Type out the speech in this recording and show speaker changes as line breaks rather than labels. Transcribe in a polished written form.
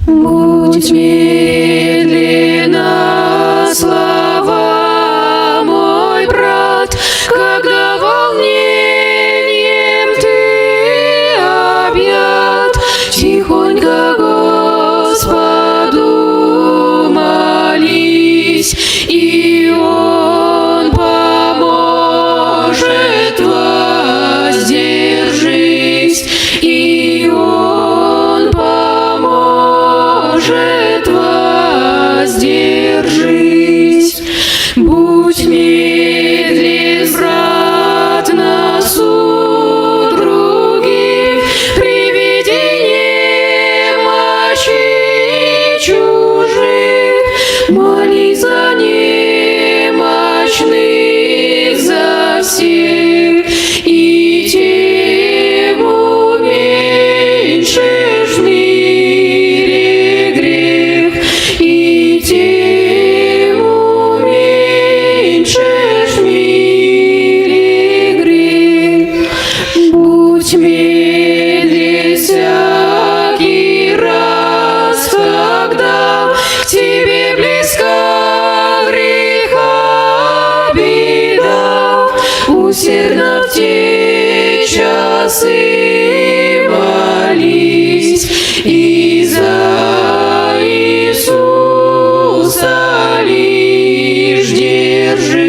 Будь медленно, слова, мой брат, когда волнением ты объят, тихонько Господу молись, и Он поможет, воздержись, и Он поможет, воздержись. Будь медлен, брат, на суд других, при виде немощи чужих, молись за немощных, за всех, и тем уменьшишь в мире грех, и тем уменьшишь в мире грех. Будь медлен всякий раз, когда к тебе близка греха беда, усердно в те часы молись, и за Иисуса лишь держи.